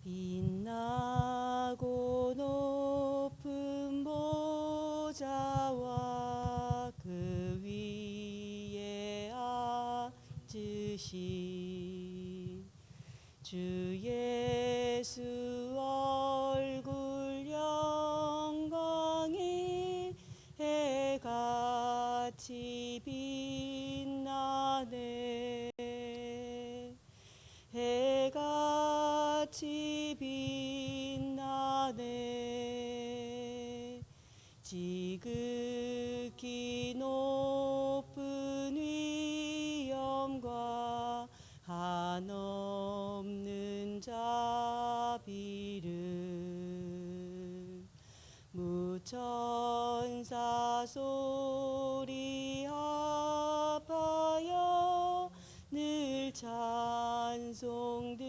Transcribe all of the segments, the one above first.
빛나고 높은 보좌와 그 위에 앉으신 주 예수 얼굴 영광이 해같이 빛나네. 해같이 빛나네. 지극히 높은 위엄과 한없는 자비를 무천사 소리 합하여 늘 찬송드리네.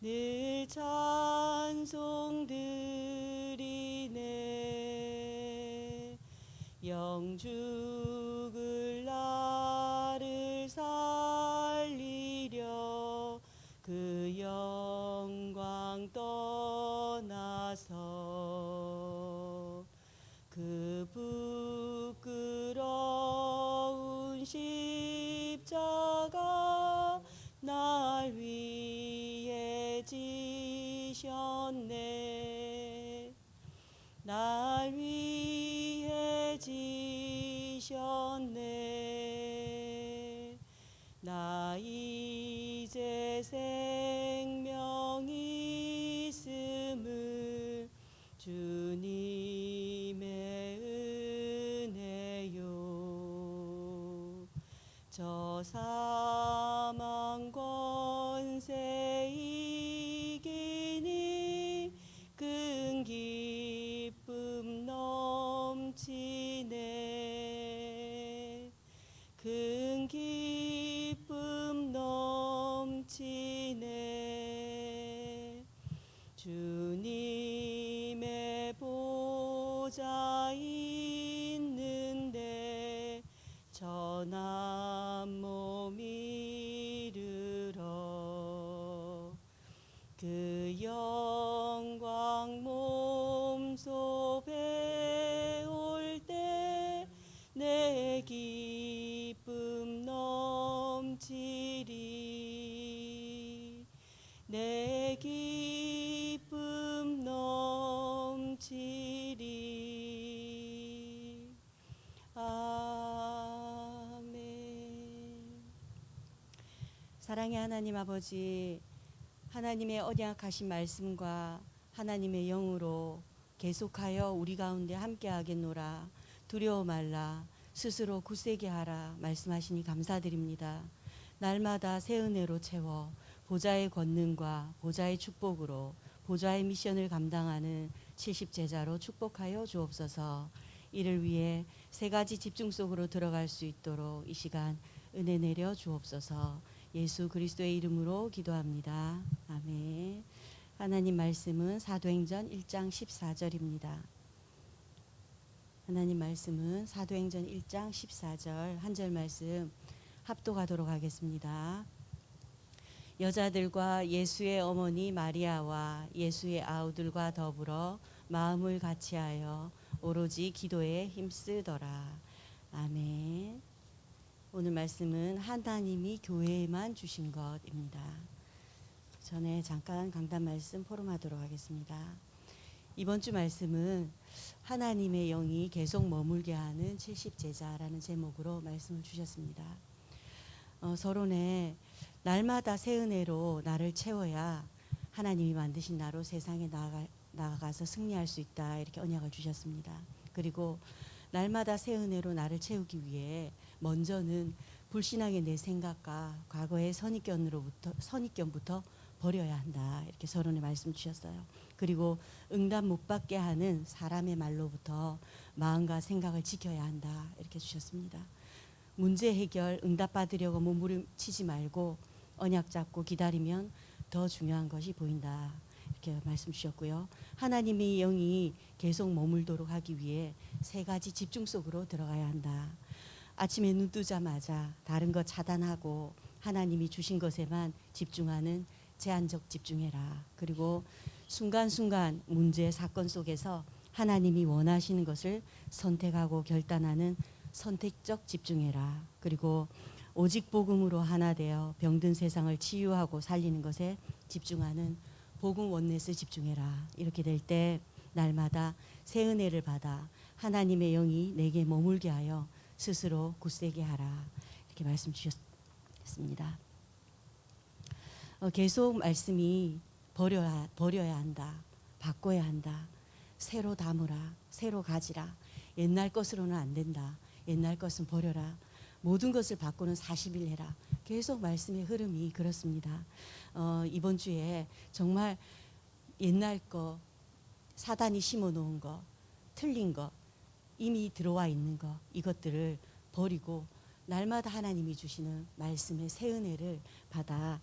늘 찬송드리네. 영죽을 나를 살리려 그 영광 떠나서 그 부끄러운 십자가 날 위해 지셨네. 날 위해 지셨네. 나 이제 생명이 있음을 주님의 은혜요. 저 사망 권세 이기니 큰 기쁨 넘치네. 큰 기쁨 넘치네. 주님의 보좌 있는데 전한 몸 이르러 그 영광 몸소 배울 때 내 기쁨 넘치리. 내 기쁨 넘치리. 아멘. 사랑의 하나님 아버지, 하나님의 언약하신 말씀과 하나님의 영으로 계속하여 우리 가운데 함께하겠노라. 두려워 말라. 스스로 굳세게 하라. 말씀하시니 감사드립니다. 날마다 새 은혜로 채워 보좌의 권능과 보좌의 축복으로 보좌의 미션을 감당하는 70제자로 축복하여 주옵소서. 이를 위해 세 가지 집중 속으로 들어갈 수 있도록 이 시간 은혜 내려 주옵소서. 예수 그리스도의 이름으로 기도합니다. 아멘. 하나님 말씀은 사도행전 1장 14절입니다. 하나님 말씀은 사도행전 1장 14절 한 절 말씀 합독하도록 하겠습니다. 여자들과 예수의 어머니 마리아와 예수의 아우들과 더불어 마음을 같이하여 오로지 기도에 힘쓰더라. 아멘. 오늘 말씀은 하나님이 교회에만 주신 것입니다. 전에 잠깐 강단 말씀 포럼하도록 하겠습니다. 이번 주 말씀은 하나님의 영이 계속 머물게 하는 70제자라는 제목으로 말씀을 주셨습니다. 서론에 날마다 새 은혜로 나를 채워야 하나님이 만드신 나로 세상에 나아가서 승리할 수 있다, 이렇게 언약을 주셨습니다. 그리고 날마다 새 은혜로 나를 채우기 위해 먼저는 불신앙의 내 생각과 과거의 선입견부터 버려야 한다, 이렇게 서론에 말씀 주셨어요. 그리고 응답 못 받게 하는 사람의 말로부터 마음과 생각을 지켜야 한다, 이렇게 주셨습니다. 문제 해결, 응답 받으려고 몸부림치지 말고 언약 잡고 기다리면 더 중요한 것이 보인다, 이렇게 말씀 주셨고요. 하나님의 영이 계속 머물도록 하기 위해 세 가지 집중 속으로 들어가야 한다. 아침에 눈 뜨자마자 다른 거 차단하고 하나님이 주신 것에만 집중하는 제한적 집중해라. 그리고 순간순간 문제 사건 속에서 하나님이 원하시는 것을 선택하고 결단하는 선택적 집중해라. 그리고 오직 복음으로 하나 되어 병든 세상을 치유하고 살리는 것에 집중하는 복음 원넷에 집중해라. 이렇게 될 때 날마다 새 은혜를 받아 하나님의 영이 내게 머물게 하여 스스로 굳세게 하라. 이렇게 말씀 주셨습니다. 계속 말씀이 버려야 한다. 바꿔야 한다. 새로 담으라. 새로 가지라. 옛날 것으로는 안 된다. 옛날 것은 버려라. 모든 것을 바꾸는 40일 해라. 계속 말씀의 흐름이 그렇습니다. 이번 주에 정말 옛날 거, 사단이 심어놓은 거, 틀린 거, 이미 들어와 있는 거, 이것들을 버리고 날마다 하나님이 주시는 말씀의 새 은혜를 받아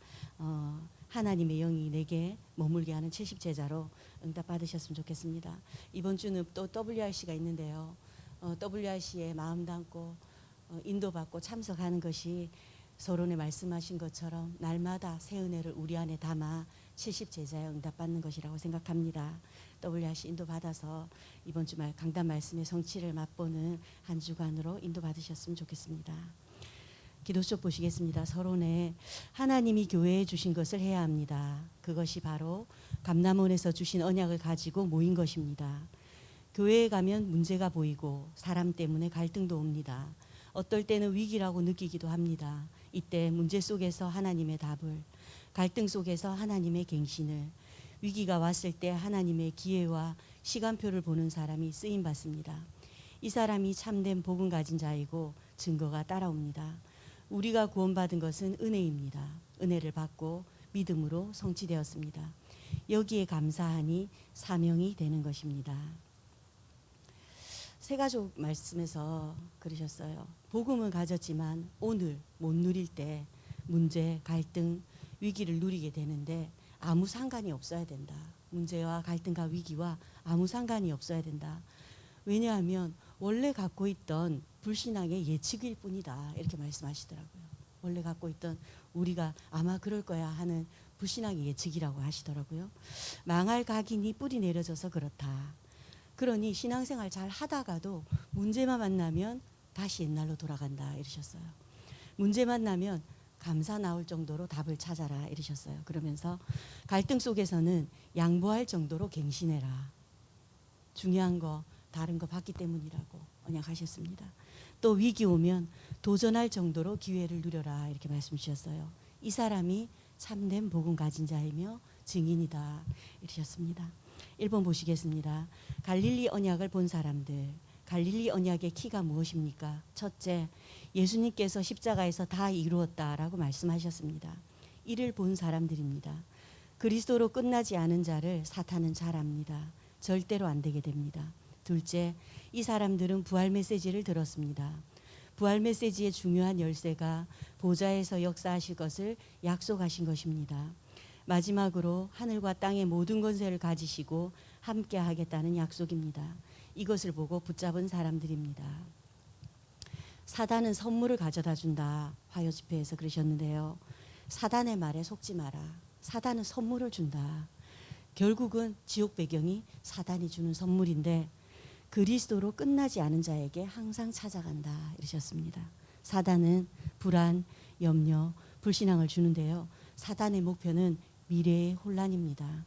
하나님의 영이 내게 머물게 하는 70제자로 응답받으셨으면 좋겠습니다. 이번 주는 또 WRC가 있는데요. WRC에 마음 담고 인도받고 참석하는 것이 서론에 말씀하신 것처럼 날마다 새 은혜를 우리 안에 담아 70제자에 응답받는 것이라고 생각합니다. WRC 인도받아서 이번 주말 강단 말씀의 성취를 맛보는 한 주간으로 인도받으셨으면 좋겠습니다. 기도쪽 보시겠습니다. 서론에 하나님이 교회에 주신 것을 해야 합니다. 그것이 바로 감람원에서 주신 언약을 가지고 모인 것입니다. 교회에 가면 문제가 보이고 사람 때문에 갈등도 옵니다. 어떨 때는 위기라고 느끼기도 합니다. 이때 문제 속에서 하나님의 답을, 갈등 속에서 하나님의 갱신을, 위기가 왔을 때 하나님의 기회와 시간표를 보는 사람이 쓰임받습니다. 이 사람이 참된 복음 가진 자이고 증거가 따라옵니다. 우리가 구원받은 것은 은혜입니다. 은혜를 받고 믿음으로 성취되었습니다. 여기에 감사하니 사명이 되는 것입니다. 세가족 말씀에서 그러셨어요. 복음은 가졌지만 오늘 못 누릴 때 문제, 갈등, 위기를 누리게 되는데 아무 상관이 없어야 된다. 문제와 갈등과 위기와 아무 상관이 없어야 된다. 왜냐하면 원래 갖고 있던 불신앙의 예측일 뿐이다. 이렇게 말씀하시더라고요. 원래 갖고 있던 우리가 아마 그럴 거야 하는 불신앙의 예측이라고 하시더라고요. 망할 각인이 뿌리 내려져서 그렇다. 그러니 신앙생활 잘 하다가도 문제만 만나면 다시 옛날로 돌아간다 이러셨어요. 문제 만나면 감사 나올 정도로 답을 찾아라 이러셨어요. 그러면서 갈등 속에서는 양보할 정도로 갱신해라. 중요한 거 다른 거 받기 때문이라고 언약하셨습니다. 또 위기 오면 도전할 정도로 기회를 누려라 이렇게 말씀 주셨어요. 이 사람이 참된 복음 가진 자이며 증인이다 이러셨습니다. 1번 보시겠습니다. 갈릴리 언약을 본 사람들. 갈릴리 언약의 키가 무엇입니까? 첫째, 예수님께서 십자가에서 다 이루었다라고 말씀하셨습니다. 이를 본 사람들입니다. 그리스도로 끝나지 않은 자를 사탄은 잘 압니다. 절대로 안 되게 됩니다. 둘째, 이 사람들은 부활 메시지를 들었습니다. 부활 메시지의 중요한 열쇠가 보좌에서 역사하실 것을 약속하신 것입니다. 마지막으로 하늘과 땅의 모든 권세를 가지시고 함께 하겠다는 약속입니다. 이것을 보고 붙잡은 사람들입니다. 사단은 선물을 가져다 준다. 화요 집회에서 그러셨는데요. 사단의 말에 속지 마라. 사단은 선물을 준다. 결국은 지옥 배경이 사단이 주는 선물인데 그리스도로 끝나지 않은 자에게 항상 찾아간다. 이러셨습니다. 사단은 불안, 염려, 불신앙을 주는데요. 사단의 목표는 미래의 혼란입니다.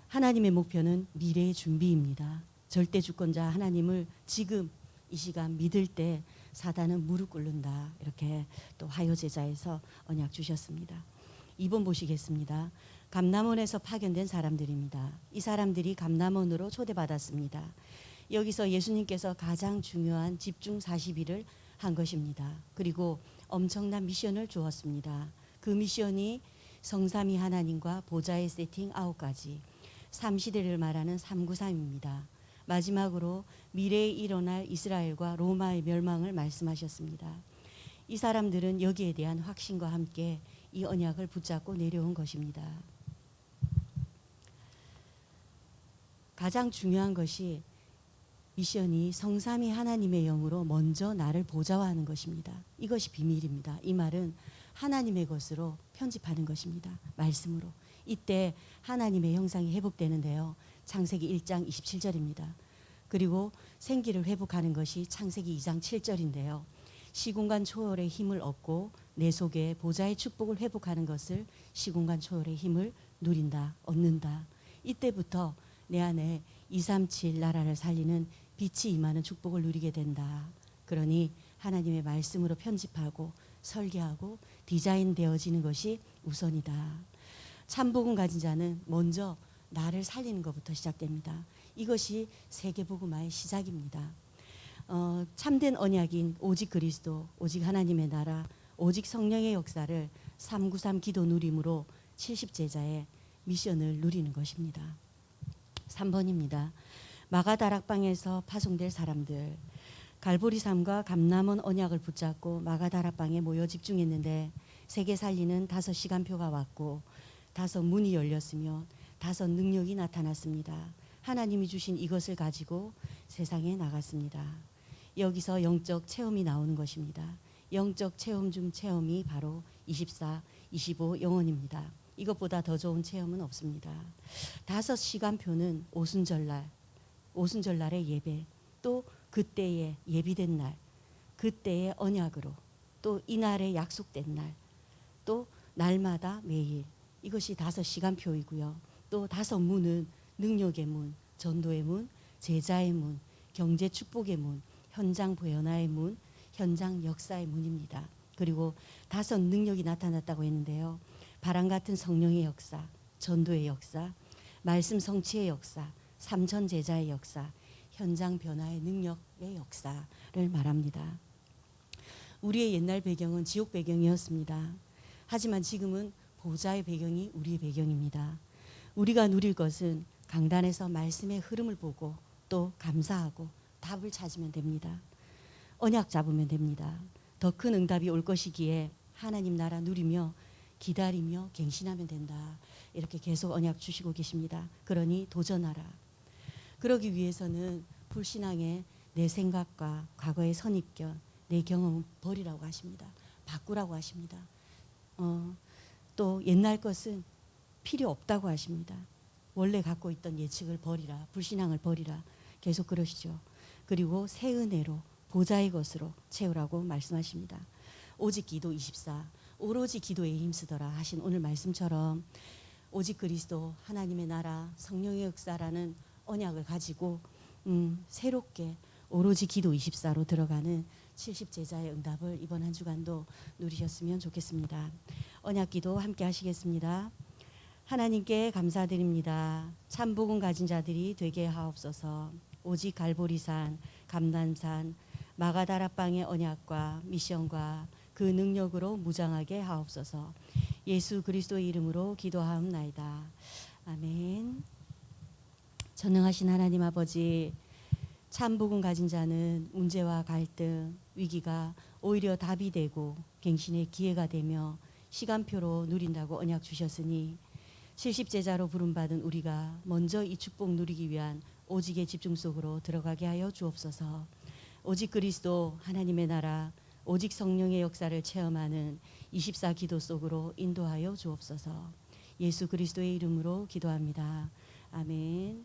하나님의 목표는 미래의 준비입니다. 절대 주권자 하나님을 지금 이 시간 믿을 때 사단은 무릎 꿇는다. 이렇게 또 화요제자에서 언약 주셨습니다. 2번 보시겠습니다. 감람원에서 파견된 사람들입니다. 이 사람들이 감람원으로 초대받았습니다. 여기서 예수님께서 가장 중요한 집중 40일을 한 것입니다. 그리고 엄청난 미션을 주었습니다. 그 미션이 성삼위 하나님과 보좌의 세팅 9가지, 3시대를 말하는 393입니다. 마지막으로 미래에 일어날 이스라엘과 로마의 멸망을 말씀하셨습니다. 이 사람들은 여기에 대한 확신과 함께 이 언약을 붙잡고 내려온 것입니다. 가장 중요한 것이 미션이 성삼위 하나님의 영으로 먼저 나를 보좌화하는 것입니다. 이것이 비밀입니다. 이 말은 하나님의 것으로 편집하는 것입니다. 말씀으로. 이때 하나님의 형상이 회복되는데요. 창세기 1장 27절입니다. 그리고 생기를 회복하는 것이 창세기 2장 7절인데요. 시공간 초월의 힘을 얻고 내 속에 보좌의 축복을 회복하는 것을 시공간 초월의 힘을 누린다, 얻는다. 이때부터 내 안에 237 나라를 살리는 빛이 임하는 축복을 누리게 된다. 그러니 하나님의 말씀으로 편집하고 설계하고 디자인되어지는 것이 우선이다. 참복음 가진 자는 먼저 나를 살리는 것부터 시작됩니다. 이것이 세계복음화의 시작입니다. 참된 언약인 오직 그리스도, 오직 하나님의 나라, 오직 성령의 역사를 393 기도 누림으로 70제자의 미션을 누리는 것입니다. 3번입니다. 마가다락방에서 파송될 사람들. 갈보리 삶과 감남원 언약을 붙잡고 마가다락방에 모여 집중했는데 세계 살리는 5시간표가 왔고 5 문이 열렸으며 5 능력이 나타났습니다. 하나님이 주신 이것을 가지고 세상에 나갔습니다. 여기서 영적 체험이 나오는 것입니다. 영적 체험 중 체험이 바로 24, 25 영혼입니다. 이것보다 더 좋은 체험은 없습니다. 5시간표는 오순절날의 예배, 또 그때의 예비된 날, 그때의 언약으로, 또 이날의 약속된 날, 또 날마다 매일. 이것이 5시간표이고요. 또 5 문은 능력의 문, 전도의 문, 제자의 문, 경제 축복의 문, 현장 변화의 문, 현장 역사의 문입니다. 그리고 5 능력이 나타났다고 했는데요. 바람 같은 성령의 역사, 전도의 역사, 말씀 성취의 역사, 삼천 제자의 역사, 현장 변화의 능력의 역사를 말합니다. 우리의 옛날 배경은 지옥 배경이었습니다. 하지만 지금은 보좌의 배경이 우리의 배경입니다. 우리가 누릴 것은 강단에서 말씀의 흐름을 보고 또 감사하고 답을 찾으면 됩니다. 언약 잡으면 됩니다. 더 큰 응답이 올 것이기에 하나님 나라 누리며 기다리며 갱신하면 된다. 이렇게 계속 언약 주시고 계십니다. 그러니 도전하라. 그러기 위해서는 불신앙의 내 생각과 과거의 선입견, 내 경험을 버리라고 하십니다. 바꾸라고 하십니다. 또 옛날 것은 필요 없다고 하십니다. 원래 갖고 있던 예측을 버리라. 불신앙을 버리라. 계속 그러시죠. 그리고 새 은혜로 보좌의 것으로 채우라고 말씀하십니다. 오직 기도 24. 오로지 기도에 힘쓰더라 하신 오늘 말씀처럼 오직 그리스도 하나님의 나라 성령의 역사라는 언약을 가지고 새롭게 오로지 기도 24로 들어가는 70제자의 응답을 이번 한 주간도 누리셨으면 좋겠습니다. 언약기도 함께 하시겠습니다. 하나님께 감사드립니다. 참복음 가진 자들이 되게 하옵소서. 오직 갈보리산, 감난산, 마가다락방의 언약과 미션과 그 능력으로 무장하게 하옵소서. 예수 그리스도의 이름으로 기도하옵나이다. 아멘. 전능하신 하나님 아버지, 참복음 가진 자는 문제와 갈등, 위기가 오히려 답이 되고 갱신의 기회가 되며 시간표로 누린다고 언약 주셨으니 70제자로 부름받은 우리가 먼저 이 축복 누리기 위한 오직의 집중 속으로 들어가게 하여 주옵소서. 오직 그리스도 하나님의 나라, 오직 성령의 역사를 체험하는 24 기도 속으로 인도하여 주옵소서. 예수 그리스도의 이름으로 기도합니다. 아멘.